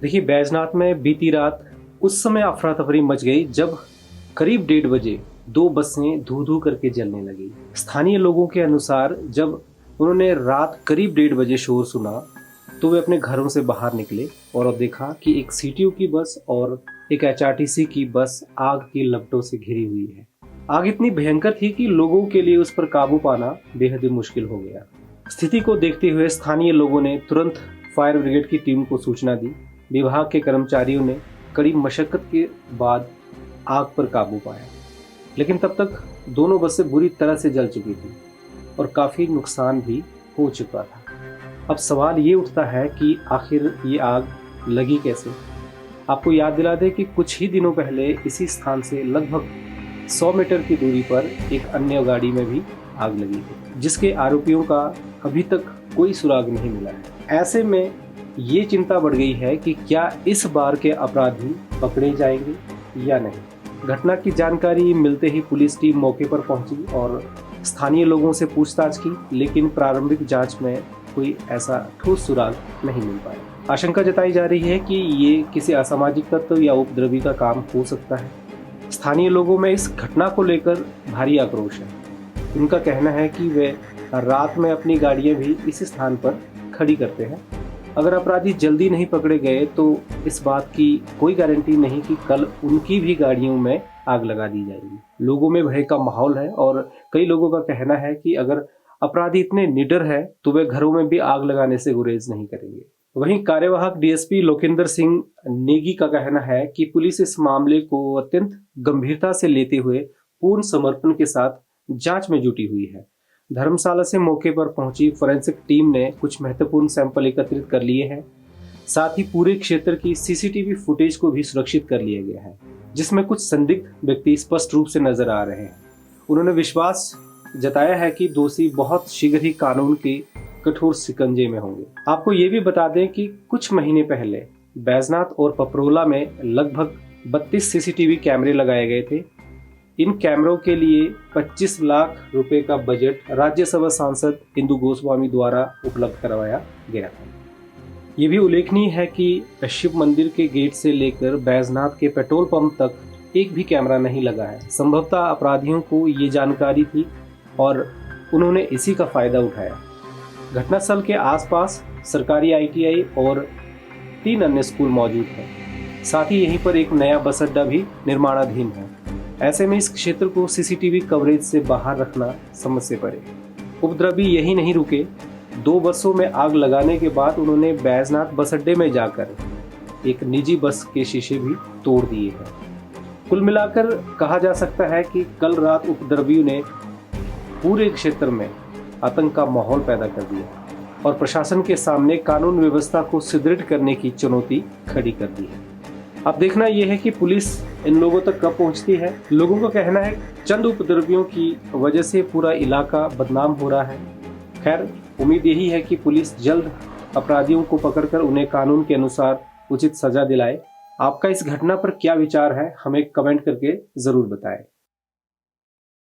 देखिए, बैजनाथ में बीती रात उस समय अफरा तफरी मच गई जब करीब 1:30 बजे 2 बसें धू धू करके जलने लगी। स्थानीय लोगों के अनुसार जब उन्होंने रात करीब 1:30 बजे शोर सुना तो वे अपने घरों से बाहर निकले और अब देखा कि एक सीटीयू की बस और एक एचआरटीसी की बस आग की लपटों से घिरी हुई है। आग इतनी भयंकर थी कि लोगों के लिए उस पर काबू पाना बेहद ही मुश्किल हो गया। स्थिति को देखते हुए स्थानीय लोगों ने तुरंत फायर ब्रिगेड की टीम को सूचना दी। विभाग के कर्मचारियों ने कड़ी मशक्कत के बाद आग पर काबू पाया, लेकिन तब तक दोनों बसें बुरी तरह से जल चुकी थी और काफ़ी नुकसान भी हो चुका था। अब सवाल ये उठता है कि आखिर ये आग लगी कैसे। आपको याद दिला दें कि कुछ ही दिनों पहले इसी स्थान से लगभग 100 मीटर की दूरी पर एक अन्य गाड़ी में भी आग लगी थी, जिसके आरोपियों का अभी तक कोई सुराग नहीं मिला है। ऐसे में ये चिंता बढ़ गई है कि क्या इस बार के अपराधी पकड़े जाएंगे या नहीं। घटना की जानकारी मिलते ही पुलिस टीम मौके पर पहुंची और स्थानीय लोगों से पूछताछ की, लेकिन प्रारंभिक जांच में कोई ऐसा ठोस सुराग नहीं मिल पाया। आशंका जताई जा रही है कि ये किसी असामाजिक तत्व या उपद्रवी का काम हो सकता है। स्थानीय लोगों में इस घटना को लेकर भारी आक्रोश है। उनका कहना है कि वे रात में अपनी गाड़ियां भी इस स्थान पर खड़ी करते हैं। अगर अपराधी जल्दी नहीं पकड़े गए तो इस बात की कोई गारंटी नहीं कि कल उनकी भी गाड़ियों में आग लगा दी जाएगी। लोगों में भय का माहौल है और कई लोगों का कहना है कि अगर अपराधी इतने निडर है तो वे घरों में भी आग लगाने से गुरेज नहीं करेंगे। वहीं कार्यवाहक डीएसपी लोकेंद्र सिंह नेगी का कहना है कि पुलिस इस मामले को अत्यंत गंभीरता से लेते हुए पूर्ण समर्पण के साथ जांच में जुटी हुई है। धर्मशाला से मौके पर पहुंची फोरेंसिक टीम ने कुछ महत्वपूर्ण सैंपल एकत्रित कर लिए हैं। साथ ही पूरे क्षेत्र की सीसीटीवी फुटेज को भी सुरक्षित कर लिया गया है, जिसमें कुछ संदिग्ध व्यक्ति स्पष्ट रूप से नजर आ रहे हैं। उन्होंने विश्वास जताया है कि दोषी बहुत शीघ्र ही कानून के कठोर शिकंजे में होंगे। आपको ये भी बता दें कि कुछ महीने पहले बैजनाथ और पपरोला में लगभग 32 सीसीटीवी कैमरे लगाए गए थे। इन कैमरों के लिए 25 लाख रुपए का बजट राज्यसभा सांसद इंदु गोस्वामी द्वारा उपलब्ध करवाया गया था। ये भी उल्लेखनीय है कि शिव मंदिर के गेट से लेकर बैजनाथ के पेट्रोल पंप तक एक भी कैमरा नहीं लगा है। संभवतः अपराधियों को ये जानकारी थी और उन्होंने इसी का फायदा उठाया। घटनास्थल के आसपास सरकारी आईटीआई और 3 अन्य स्कूल मौजूद हैं। साथ ही यहीं पर एक नया बस अड्डा भी निर्माणाधीन है। ऐसे में इस क्षेत्र को सीसीटीवी कवरेज से बाहर रखना समझ से परे। उपद्रवी यही नहीं रुके। 2 बसों में आग लगाने के बाद उन्होंने बैजनाथ बस अड्डे में जाकर एक निजी बस के शीशे भी तोड़ दिए हैं। कुल मिलाकर कहा जा सकता है कि कल रात उपद्रवियों ने पूरे क्षेत्र में आतंक का माहौल पैदा कर दिया और प्रशासन के सामने कानून व्यवस्था को सुदृढ़ करने की चुनौती खड़ी कर दी है। अब देखना यह है कि पुलिस इन लोगों तक कब पहुंचती है। लोगों का कहना है चंद उपद्रवियों की वजह से पूरा इलाका बदनाम हो रहा है। खैर, उम्मीद यही है कि पुलिस जल्द अपराधियों को पकड़कर उन्हें कानून के अनुसार उचित सजा दिलाए। आपका इस घटना पर क्या विचार है, हमें कमेंट करके जरूर बताएं।